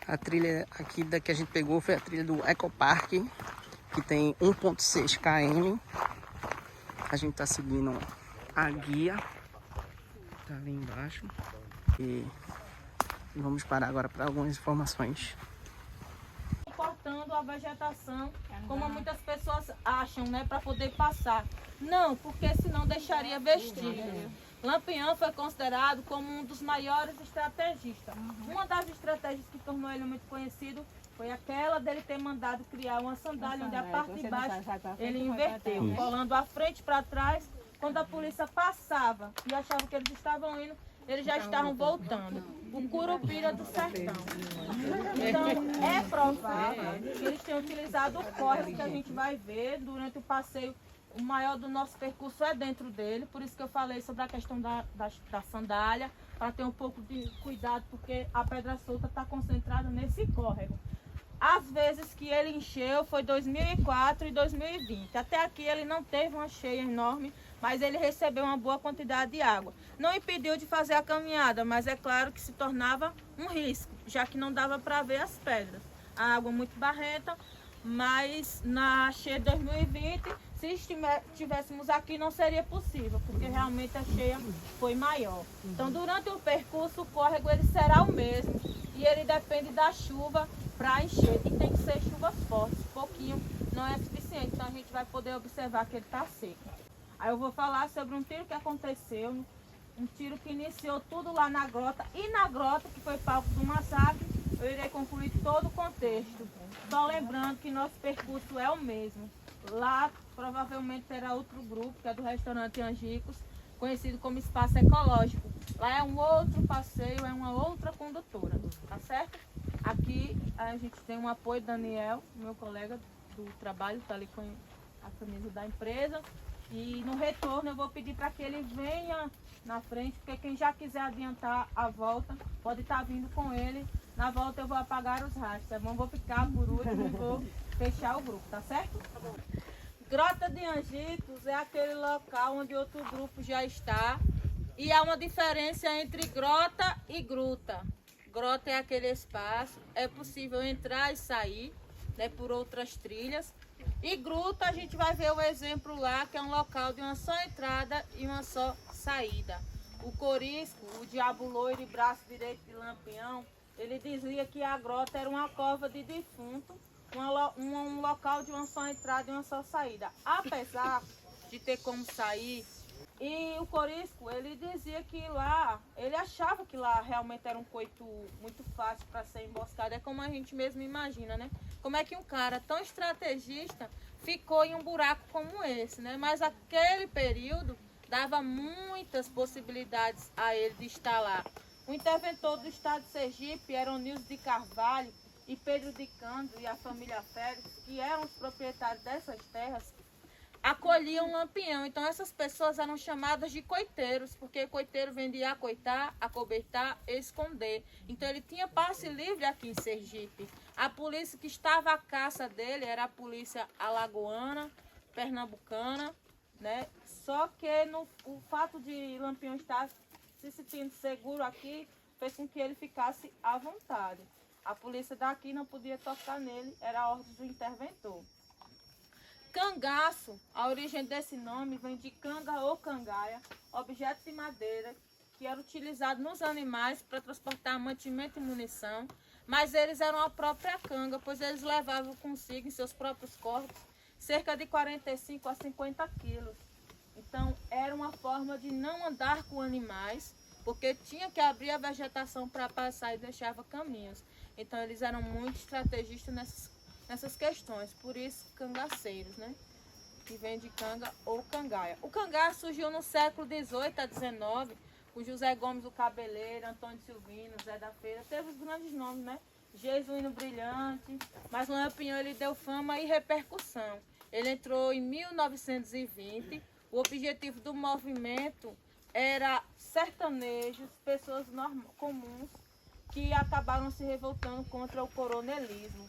A trilha aqui da que a gente pegou foi a trilha do Ecopark, que tem 1,6 km. A gente tá seguindo a guia, tá ali embaixo. E vamos parar agora para algumas informações. Cortando a vegetação, como muitas pessoas acham, né, para poder passar. Não, porque senão deixaria vestígio. Lampião foi considerado como um dos maiores estrategistas. Uma das estratégias que tornou ele muito conhecido foi aquela dele ter mandado criar uma sandália onde a parte de baixo ele inverteu, colando a frente para trás. Quando a polícia passava e achava que eles estavam indo, eles já estavam voltando. O Curupira do Sertão. Então, é provável que eles tenham utilizado o córrego que a gente vai ver durante o passeio. O maior do nosso percurso é dentro dele, por isso que eu falei sobre a questão da sandália, para ter um pouco de cuidado, porque a pedra solta está concentrada nesse córrego. As vezes que ele encheu foi 2004 e 2020. Até aqui ele não teve uma cheia enorme, mas ele recebeu uma boa quantidade de água. Não impediu de fazer a caminhada, mas é claro que se tornava um risco, já que não dava para ver as pedras. A água muito barrenta, mas na cheia de 2020, se estivéssemos aqui não seria possível, porque realmente a cheia foi maior. Então durante o percurso o córrego ele será o mesmo e ele depende da chuva para encher. E tem que ser chuvas fortes, pouquinho não é suficiente, então a gente vai poder observar que ele está seco. Aí eu vou falar sobre um tiro que aconteceu, um tiro que iniciou tudo lá na grota, e na grota, que foi palco do massacre, eu irei concluir todo o contexto. Só lembrando que nosso percurso é o mesmo. Lá provavelmente terá outro grupo, que é do restaurante Angicos, conhecido como Espaço Ecológico. Lá é um outro passeio, é uma outra condutora, tá certo? Aqui a gente tem um apoio do Daniel, meu colega do trabalho, está ali com a camisa da empresa. E no retorno eu vou pedir para que ele venha na frente, porque quem já quiser adiantar a volta, pode estar vindo com ele. Na volta eu vou apagar os rastros, tá bom? Vou ficar por último e vou fechar o grupo, tá certo? Grota de Angicos é aquele local onde outro grupo já está. E há uma diferença entre grota e gruta. Grota é aquele espaço, é possível entrar e sair, né, por outras trilhas. E gruta a gente vai ver o exemplo lá, que é um local de uma só entrada e uma só saída. O Corisco, o Diabo Loiro e braço direito de Lampião, ele dizia que a grota era uma cova de defunto, um local de uma só entrada e uma só saída. Apesar de ter como sair, e o Corisco, ele dizia que lá, ele achava que lá realmente era um coito muito fácil para ser emboscado. É como a gente mesmo imagina, né? Como é que um cara tão estrategista ficou em um buraco como esse, né? Mas aquele período dava muitas possibilidades a ele de estar lá. O interventor do estado de Sergipe era o Nilson de Carvalho e Pedro de Cândido e a família Félix, que eram os proprietários dessas terras, acolhiam Lampião. Então essas pessoas eram chamadas de coiteiros, porque coiteiro vem de acoitar, acobertar, esconder. Então ele tinha passe livre aqui em Sergipe. A polícia que estava à caça dele era a polícia alagoana, pernambucana, né? Só que o fato de Lampião estar se sentindo seguro aqui fez com que ele ficasse à vontade. A polícia daqui não podia tocar nele, era a ordem do interventor. Cangaço, a origem desse nome vem de canga ou cangaia, objeto de madeira que era utilizado nos animais para transportar mantimento e munição, mas eles eram a própria canga, pois eles levavam consigo em seus próprios corpos cerca de 45 a 50 quilos. Então era uma forma de não andar com animais, porque tinha que abrir a vegetação para passar e deixava caminhos. Então eles eram muito estrategistas nessas questões, por isso cangaceiros, né? Que vem de canga ou cangaia. O cangaço surgiu no século XVIII a XIX, com José Gomes o Cabeleiro, Antônio Silvino, Zé da Feira, teve os grandes nomes, né? Jesuíno Brilhante, mas Lampião ele deu fama e repercussão. Ele entrou em 1920, o objetivo do movimento era sertanejos, pessoas comuns, que acabaram se revoltando contra o coronelismo.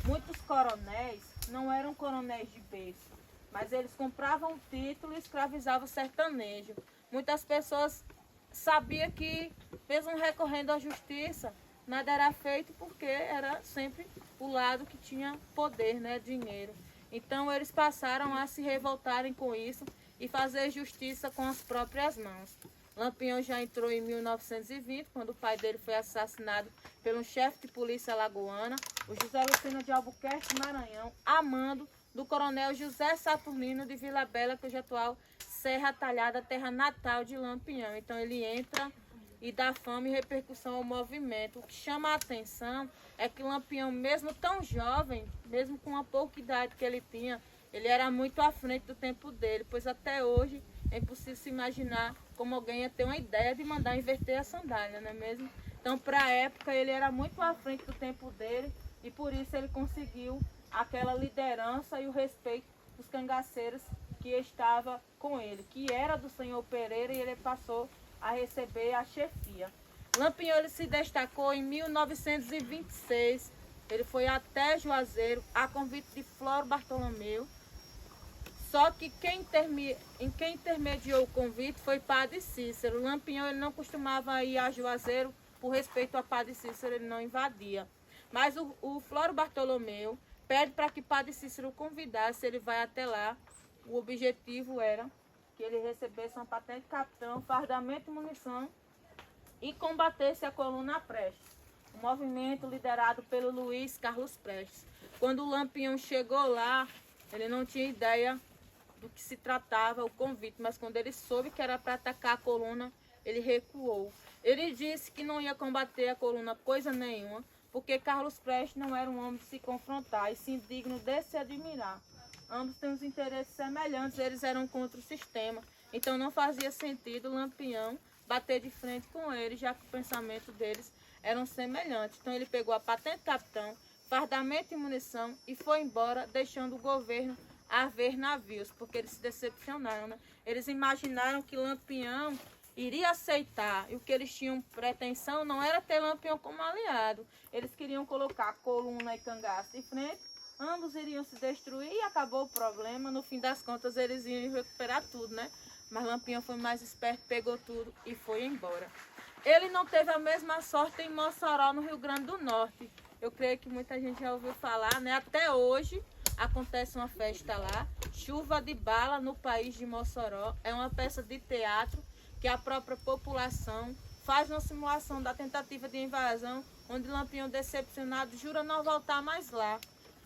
Muitos coronéis não eram coronéis de berço, mas eles compravam título e escravizavam o sertanejo. Muitas pessoas sabiam que, mesmo recorrendo à justiça, nada era feito porque era sempre o lado que tinha poder, né, dinheiro. Então eles passaram a se revoltarem com isso e fazer justiça com as próprias mãos. Lampião já entrou em 1920, quando o pai dele foi assassinado pelo chefe de polícia alagoana, o José Lucena de Albuquerque, Maranhão, a mando do coronel José Saturnino de Vila Bela, que hoje é atual Serra Talhada, terra natal de Lampião. Então ele entra e dá fama e repercussão ao movimento. O que chama a atenção é que Lampião, mesmo tão jovem, mesmo com a pouca idade que ele tinha, ele era muito à frente do tempo dele, pois até hoje é impossível se imaginar como alguém ia ter uma ideia de mandar inverter a sandália, não é mesmo? Então, para a época, ele era muito à frente do tempo dele e por isso ele conseguiu aquela liderança e o respeito dos cangaceiros que estava com ele, que era do senhor Pereira, e ele passou a receber a chefia. Lampião ele se destacou em 1926, ele foi até Juazeiro a convite de Floro Bartolomeu, só que quem intermediou o convite foi Padre Cícero. Lampião ele não costumava ir a Juazeiro, por respeito a Padre Cícero ele não invadia. Mas o Floro Bartolomeu pede para que Padre Cícero o convidasse, ele vai até lá. O objetivo era que ele recebesse uma patente de capitão, fardamento e munição e combatesse a coluna Prestes, um movimento liderado pelo Luiz Carlos Prestes. Quando o Lampião chegou lá, ele não tinha ideia do que se tratava o convite, mas quando ele soube que era para atacar a coluna, ele recuou. Ele disse que não ia combater a coluna coisa nenhuma, porque Carlos Prestes não era um homem de se confrontar, e sim digno de se admirar. Ambos têm os interesses semelhantes, eles eram contra o sistema, então não fazia sentido Lampião bater de frente com eles, já que o pensamento deles eram semelhantes. Então ele pegou a patente de capitão, fardamento e munição e foi embora, deixando o governo a ver navios, porque eles se decepcionaram, né? Eles imaginaram que Lampião iria aceitar, e o que eles tinham pretensão não era ter Lampião como aliado. Eles queriam colocar Coluna e Cangaço de frente, ambos iriam se destruir e acabou o problema. No fim das contas eles iam recuperar tudo, né? Mas Lampião foi mais esperto, pegou tudo e foi embora. Ele não teve a mesma sorte em Mossoró, no Rio Grande do Norte. Eu creio que muita gente já ouviu falar, né? Até hoje acontece uma festa lá, Chuva de Bala, no país de Mossoró. É uma peça de teatro que a própria população faz uma simulação da tentativa de invasão, onde Lampião, decepcionado, jura não voltar mais lá.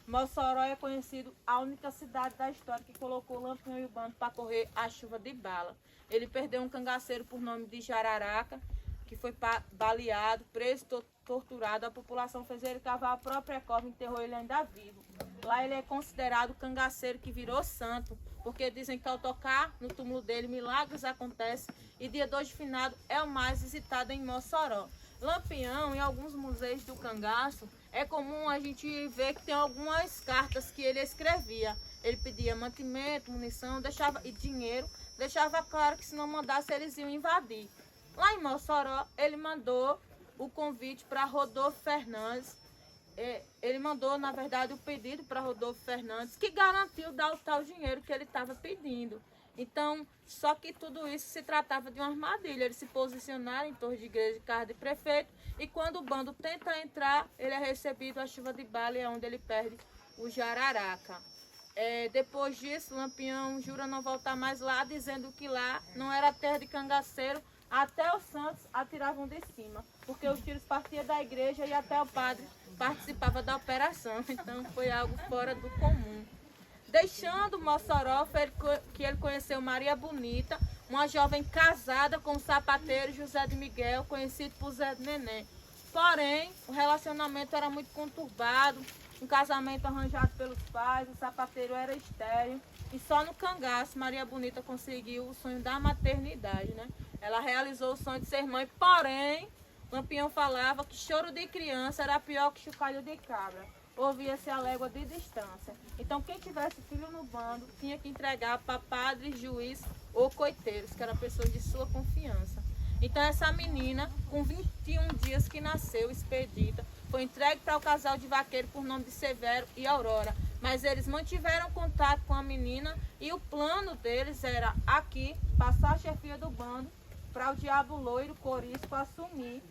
Mossoró é conhecido a única cidade da história que colocou Lampião e o bando para correr a chuva de bala. Ele perdeu um cangaceiro por nome de Jararaca, que foi baleado, preso, torturado. A população fez ele cavar a própria cova e enterrou ele ainda vivo. Lá ele é considerado cangaceiro que virou santo, porque dizem que ao tocar no túmulo dele milagres acontecem, e dia 2 de finado é o mais visitado em Mossoró. Lampião, em alguns museus do cangaço, é comum a gente ver que tem algumas cartas que ele escrevia. Ele pedia mantimento, munição e dinheiro, deixava claro que se não mandasse eles iam invadir. Lá em Mossoró, ele mandou o convite para Rodolfo Fernandes. Ele mandou, na verdade, o pedido para Rodolfo Fernandes, que garantiu dar o tal dinheiro que ele estava pedindo. Então, só que tudo isso se tratava de uma armadilha. Eles se posicionaram em torno de igreja, de casa de prefeito, e quando o bando tenta entrar, ele é recebido a chuva de bala, e é onde ele perde o Jararaca. Depois disso, Lampião jura não voltar mais lá, dizendo que lá não era terra de cangaceiro. Até os santos atiravam de cima, porque os tiros partiam da igreja e até o padre participava da operação. Então foi algo fora do comum. Deixando Mossoró, foi que ele conheceu Maria Bonita, uma jovem casada com o sapateiro José de Miguel, conhecido por Zé de Neném. Porém, o relacionamento era muito conturbado, um casamento arranjado pelos pais, o sapateiro era estéril, e só no cangaço Maria Bonita conseguiu o sonho da maternidade, né? Ela realizou o sonho de ser mãe, porém, Lampião falava que choro de criança era pior que chocalho de cabra. Ouvia-se a légua de distância. Então, quem tivesse filho no bando tinha que entregar para padres, juiz ou coiteiros, que eram pessoas de sua confiança. Então, essa menina, com 21 dias que nasceu, expedita, foi entregue para o casal de vaqueiro por nome de Severo e Aurora. Mas eles mantiveram contato com a menina e o plano deles era aqui passar a chefia do bando para o diabo loiro Corisco assumir.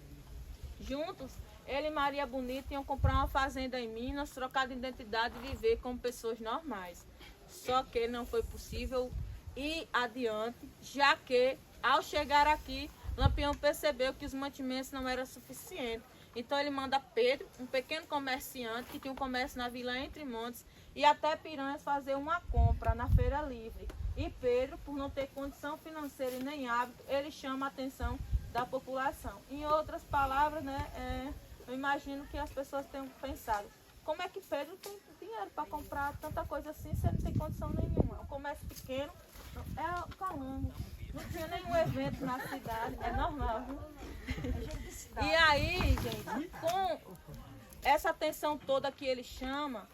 Juntos, Ele e Maria Bonita iam comprar uma fazenda em Minas, trocar de identidade e viver como pessoas normais. Só que não foi possível ir adiante, já que, ao chegar aqui, Lampião percebeu que os mantimentos não eram suficientes. Então ele manda Pedro, um pequeno comerciante que tinha um comércio na Vila Entre Montes, e até Piranhas fazer uma compra na Feira Livre. E Pedro, por não ter condição financeira e nem hábito, ele chama a atenção da população. Em outras palavras, né, eu imagino que as pessoas tenham pensado, como é que Pedro tem dinheiro para comprar tanta coisa assim se ele não tem condição nenhuma? O comércio pequeno é calando. Não tinha nenhum evento na cidade, é normal, viu? E aí, gente, com essa atenção toda que ele chama,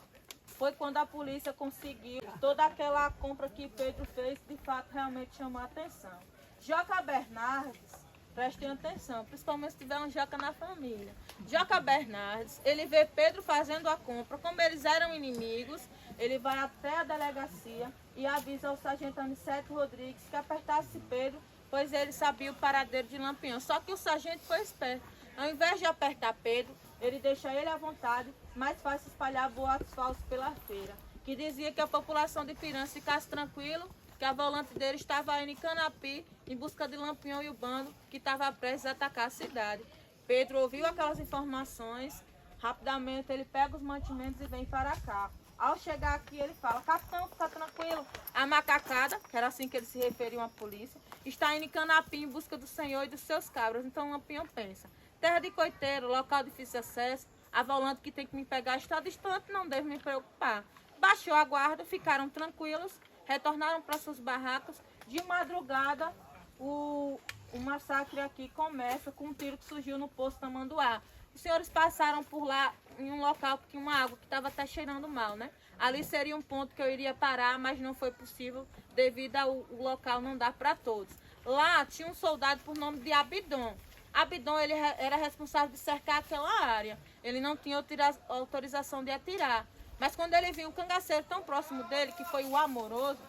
foi quando a polícia conseguiu toda aquela compra que Pedro fez, de fato, realmente chamou a atenção. Joca Bernardes, prestem atenção, principalmente se tiver um Joca na família. Joca Bernardes, ele vê Pedro fazendo a compra, como eles eram inimigos, ele vai até a delegacia e avisa ao sargento Aniceto Rodrigues que apertasse Pedro, pois ele sabia o paradeiro de Lampião. Só que o sargento foi esperto. Ao invés de apertar Pedro, ele deixa ele à vontade, mas faz se espalhar boatos falsos pela feira, que dizia que a população de Piranhas ficasse tranquilo, que a volante dele estava indo em Canapi, em busca de Lampião e o bando, que estava prestes a atacar a cidade. Pedro ouviu aquelas informações, rapidamente ele pega os mantimentos e vem para cá. Ao chegar aqui, ele fala, capitão, fica tranquilo. A macacada, que era assim que eles se referiam à polícia, está indo em Canapi em busca do senhor e dos seus cabras. Então Lampião pensa, terra de coiteiro, local de difícil acesso, a volante que tem que me pegar está distante, não devo me preocupar. Baixou a guarda, ficaram tranquilos, retornaram para suas barracas. De madrugada, o massacre aqui começa com um tiro que surgiu no posto Tamanduá. Os senhores passaram por lá em um local que tinha uma água que estava até cheirando mal, né? Ali seria um ponto que eu iria parar, mas não foi possível devido ao local não dar para todos. Lá tinha um soldado por nome de Abidom. Abidom, ele era responsável de cercar aquela área. Ele não tinha autorização de atirar. Mas quando ele viu um cangaceiro tão próximo dele, que foi o Amoroso,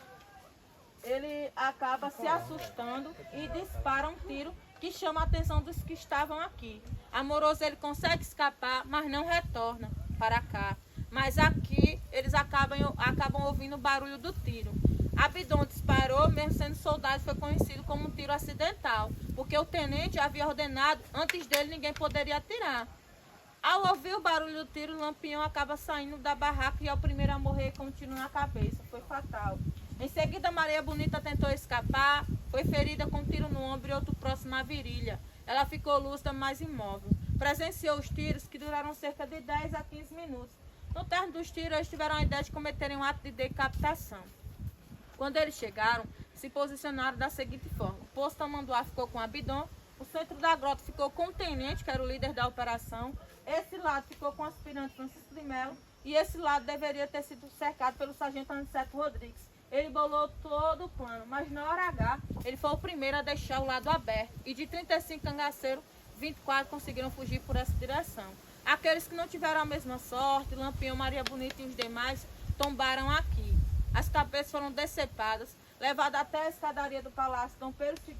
ele acaba se assustando e dispara um tiro que chama a atenção dos que estavam aqui. Amoroso, ele consegue escapar, mas não retorna para cá. Mas aqui eles acabam ouvindo o barulho do tiro. Abidom disparou, mesmo sendo soldado, foi conhecido como um tiro acidental, porque o tenente havia ordenado, antes dele ninguém poderia atirar. Ao ouvir o barulho do tiro, o Lampião acaba saindo da barraca e é o primeiro a morrer com um tiro na cabeça. Foi fatal. Em seguida, Maria Bonita tentou escapar, foi ferida com um tiro no ombro e outro próximo à virilha. Ela ficou lúcida, mas imóvel. Presenciou os tiros, que duraram cerca de 10 a 15 minutos. No término dos tiros, eles tiveram a ideia de cometerem um ato de decapitação. Quando eles chegaram, se posicionaram da seguinte forma. O posto Tamanduá ficou com Abidom, o centro da grota ficou com o tenente, que era o líder da operação. Esse lado ficou com o aspirante Francisco de Melo e esse lado deveria ter sido cercado pelo sargento Aniceto Rodrigues. Ele bolou todo o plano, mas na hora H, ele foi o primeiro a deixar o lado aberto. E de 35 cangaceiros, 24 conseguiram fugir por essa direção. Aqueles que não tiveram a mesma sorte, Lampião, Maria Bonita e os demais, tombaram aqui. As cabeças foram decepadas, levadas até a escadaria do Palácio Dom Pedro II,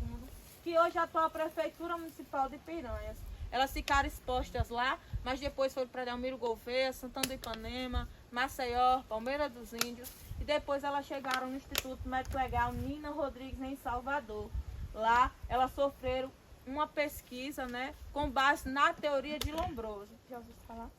que hoje atua a Prefeitura Municipal de Piranhas. Elas ficaram expostas lá, mas depois foram para Delmiro Gouveia, Santana do Ipanema, Maceió, Palmeira dos Índios, e depois elas chegaram no Instituto Médico Legal Nina Rodrigues, em Salvador. Lá elas sofreram uma pesquisa, né, com base na teoria de Lombroso. Já ouviu falar?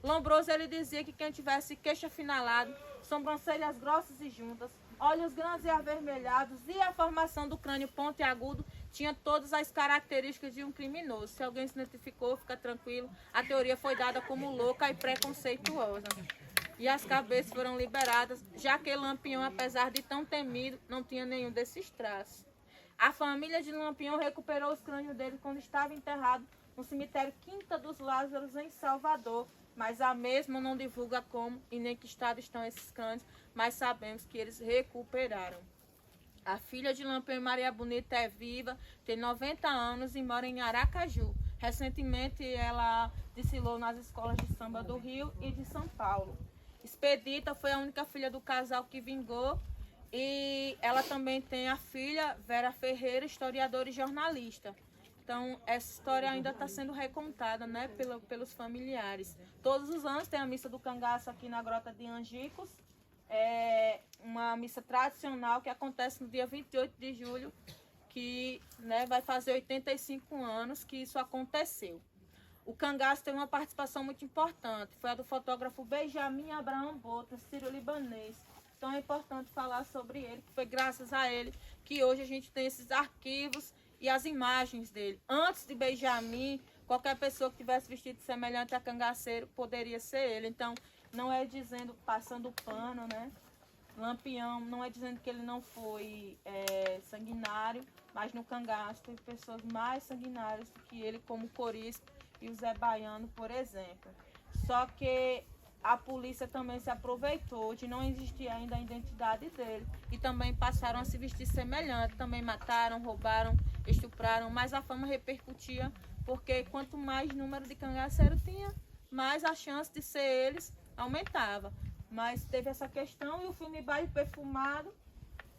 Lombroso, ele dizia que quem tivesse queixo afinalado, sobrancelhas grossas e juntas, olhos grandes e avermelhados e a formação do crânio pontiagudo tinha todas as características de um criminoso. Se alguém se identificou, fica tranquilo. A teoria foi dada como louca e preconceituosa. E as cabeças foram liberadas, já que Lampião, apesar de tão temido, não tinha nenhum desses traços. A família de Lampião recuperou os crânios dele quando estava enterrado no cemitério Quinta dos Lázaros, em Salvador. Mas a mesma não divulga como e nem que estado estão esses crânios, mas sabemos que eles recuperaram. A filha de Lampião e Maria Bonita é viva, tem 90 anos e mora em Aracaju. Recentemente ela desfilou nas escolas de samba do Rio e de São Paulo. Expedita foi a única filha do casal que vingou e ela também tem a filha Vera Ferreira, historiadora e jornalista. Então, essa história ainda está sendo recontada, né, pelos familiares. Todos os anos tem a missa do cangaço aqui na Grota de Angicos. É uma missa tradicional que acontece no dia 28 de julho, que, né, vai fazer 85 anos que isso aconteceu. O cangaço tem uma participação muito importante, foi a do fotógrafo Benjamin Abraham Bottas, sírio-libanês. Então é importante falar sobre ele, que foi graças a ele que hoje a gente tem esses arquivos e as imagens dele. Antes de Benjamin, qualquer pessoa que tivesse vestido semelhante a cangaceiro poderia ser ele. Então, não é dizendo, passando pano, né? Lampião, não é dizendo que ele não foi sanguinário, mas no cangaço teve pessoas mais sanguinárias do que ele, como o Corisco e o Zé Baiano, por exemplo. Só que a polícia também se aproveitou de não existir ainda a identidade dele e também passaram a se vestir semelhante, também mataram, roubaram, estupraram, mas a fama repercutia porque quanto mais número de cangaceiro tinha, mais a chance de ser eles aumentava. Mas teve essa questão e o filme Baile Perfumado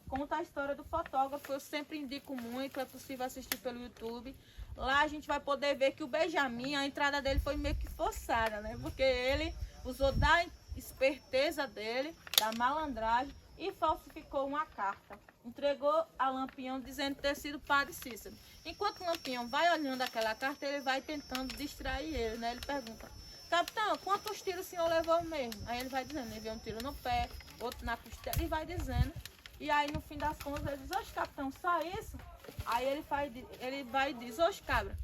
conta a história do fotógrafo. Eu sempre indico muito, é possível assistir pelo YouTube. Lá a gente vai poder ver que o Benjamin, a entrada dele foi meio que forçada, né? Porque ele usou da esperteza dele, da malandragem e falsificou uma carta. Entregou a Lampião dizendo ter sido Padre Cícero. Enquanto o Lampião vai olhando aquela carta, ele vai tentando distrair ele, né? Ele pergunta: capitão, quantos tiros o senhor levou mesmo? Aí ele vai dizendo, levei um tiro no pé, outro na costela, e vai dizendo. E aí no fim das contas ele diz: oxe, capitão, só isso? Aí ele vai e diz: oxe, cabra,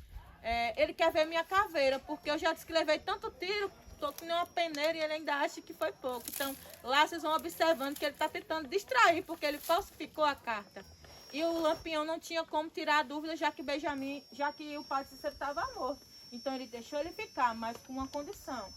ele quer ver minha caveira, porque eu já disse que levei tanto tiro, tô que nem uma peneira, e ele ainda acha que foi pouco. Então lá vocês vão observando que ele está tentando distrair, porque ele falsificou a carta. E o Lampião não tinha como tirar a dúvida, já que o Padre Cícero estava morto. Então ele deixou ele ficar, mas com uma condição.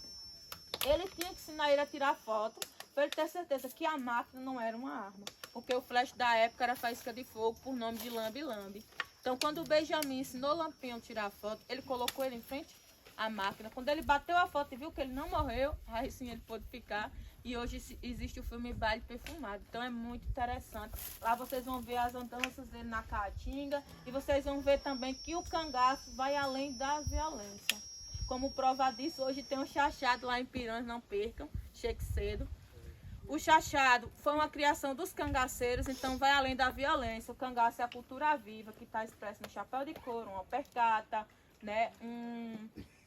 Ele tinha que ensinar ele a tirar foto, para ele ter certeza que a máquina não era uma arma. Porque o flash da época era faísca de fogo por nome de lambe-lambe. Então quando o Benjamin ensinou o Lampião a tirar foto, ele colocou ele em frente à máquina. Quando ele bateu a foto e viu que ele não morreu, aí sim ele pôde ficar. E hoje existe o filme Baile Perfumado. Então é muito interessante. Lá vocês vão ver as andanças dele na Caatinga. E vocês vão ver também que o cangaço vai além da violência. Como prova disso, hoje tem um chachado lá em Piranhas, não percam, chegue cedo. O chachado foi uma criação dos cangaceiros, então vai além da violência. O cangaço é a cultura viva, que está expressa no chapéu de couro, uma percata, né?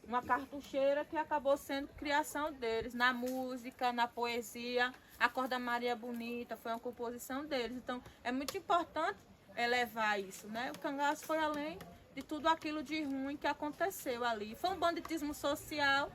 Uma cartucheira que acabou sendo criação deles, na música, na poesia. A Corda Maria Bonita foi uma composição deles. Então é muito importante elevar isso, né? O cangaço foi além de tudo aquilo de ruim que aconteceu ali. Foi um banditismo social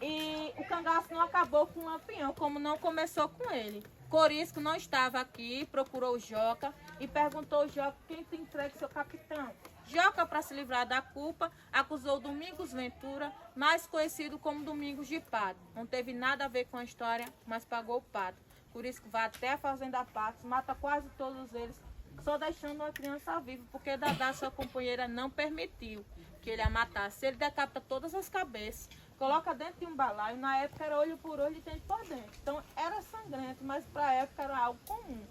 e o cangaço não acabou com o Lampião, como não começou com ele. Corisco não estava aqui, procurou o Joca e perguntou ao Joca: quem te entrega seu capitão? Joca, para se livrar da culpa, acusou Domingos Ventura, mais conhecido como Domingos de Pato. Não teve nada a ver com a história, mas pagou o pato. Corisco vai até a fazenda Patos, mata quase todos eles, só deixando uma criança viva, porque Dadá, sua companheira, não permitiu que ele a matasse. Ele decapita todas as cabeças, coloca dentro de um balaio. Na época era olho por olho e dente por dentro. Então era sangrento, mas para a época era algo comum.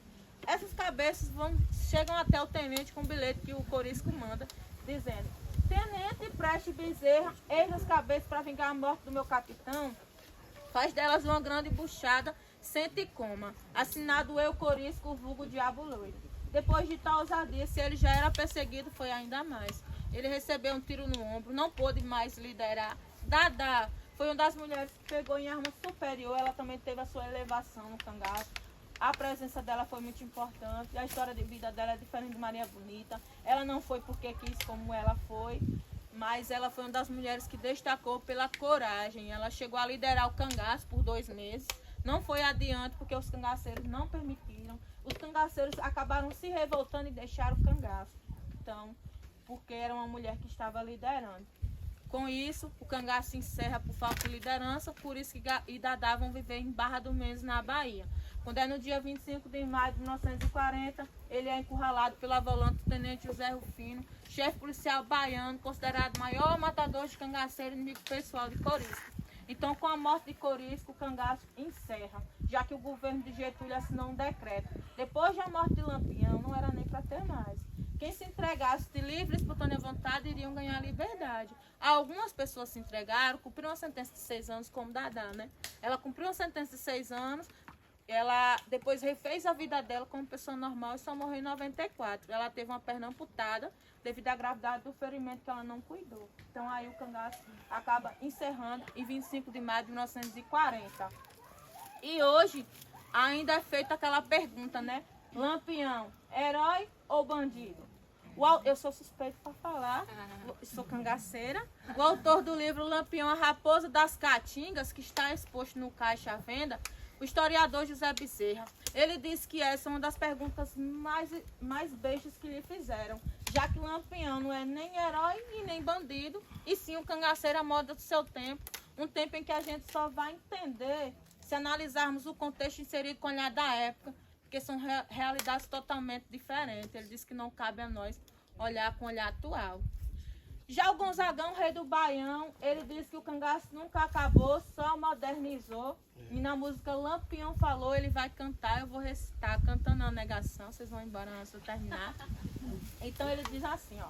Essas cabeças chegam até o tenente com o bilhete que o Corisco manda, dizendo: tenente Preste Bezerra, eis as cabeças para vingar a morte do meu capitão. Faz delas uma grande buchada, sente e coma. Assinado eu, Corisco, o vulgo diabo loiro. Depois de tal ousadia, se ele já era perseguido, foi ainda mais. Ele recebeu um tiro no ombro, não pôde mais liderar. Dadá foi uma das mulheres que pegou em arma superior, ela também teve a sua elevação no cangaço. A presença dela foi muito importante, a história de vida dela é diferente de Maria Bonita. Ela não foi porque quis como ela foi, mas ela foi uma das mulheres que destacou pela coragem. Ela chegou a liderar o cangaço por 2 meses, não foi adiante porque os cangaceiros não permitiram. Os cangaceiros acabaram se revoltando e deixaram o cangaço. Então, porque era uma mulher que estava liderando. Com isso, o cangaço se encerra por falta de liderança, por isso que e Dadá vão viver em Barra do Mendes, na Bahia. Quando é no dia 25 de maio de 1940, ele é encurralado pela volante do tenente José Rufino, chefe policial baiano, considerado o maior matador de cangaceiro inimigo pessoal de Corisco. Então, com a morte de Corisco, o cangaço encerra, já que o governo de Getúlio assinou um decreto. Depois da morte de Lampião, não era nem para ter mais. Quem se entregasse de livre e espontânea vontade iriam iam ganhar liberdade. Algumas pessoas se entregaram, cumpriram uma sentença de 6 anos, como Dadá, né? Ela cumpriu uma sentença de 6 anos, ela depois refez a vida dela como pessoa normal e só morreu em 94. Ela teve uma perna amputada devido à gravidade do ferimento que ela não cuidou. Então aí o cangaço acaba encerrando em 25 de maio de 1940. E hoje ainda é feita aquela pergunta, né? Lampião, herói ou bandido? Eu sou suspeito para falar, sou cangaceira. O autor do livro Lampião, a Raposa das Caatingas, que está exposto no Caixa à Venda, o historiador José Bezerra, ele disse que essa é uma das perguntas mais bestas que lhe fizeram, já que o Lampião não é nem herói e nem bandido, e sim um cangaceiro à moda do seu tempo, um tempo em que a gente só vai entender se analisarmos o contexto inserido com o olhar da época, porque são realidades totalmente diferentes. Ele disse que não cabe a nós olhar com o olhar atual. Já o Gonzagão, rei do Baião, ele disse que o cangaço nunca acabou, só modernizou. E na música Lampião falou, ele vai cantar, eu vou recitar, cantando a negação, vocês vão embora antes de eu terminar. Então ele diz assim, ó.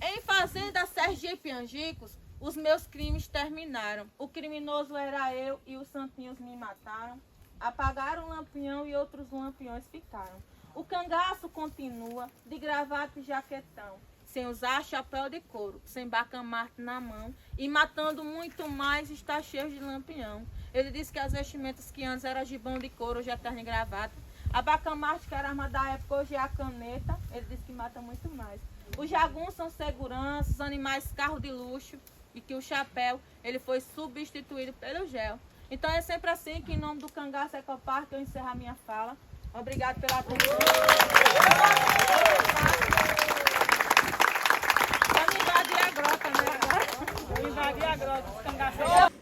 Em fazenda Sergipe Angicos, os meus crimes terminaram. O criminoso era eu e os santinhos me mataram. Apagaram o lampião e outros lampiões ficaram. O cangaço continua, de gravata e jaquetão, sem usar chapéu de couro, sem bacamarte na mão, e matando muito mais, está cheio de lampião. Ele disse que as vestimentas que antes eram gibão de couro, hoje é terno e gravata. A bacamarte, que era arma da época, hoje é a caneta. Ele disse que mata muito mais. Os jaguns são seguranças, os animais carro de luxo, e que o chapéu ele foi substituído pelo gel. Então é sempre assim que em nome do Cangaço Ecopark eu encerro a minha fala. Obrigado pela atenção. Vamos invadir a grota, né? Vamos invadir a grota dos Cangaços.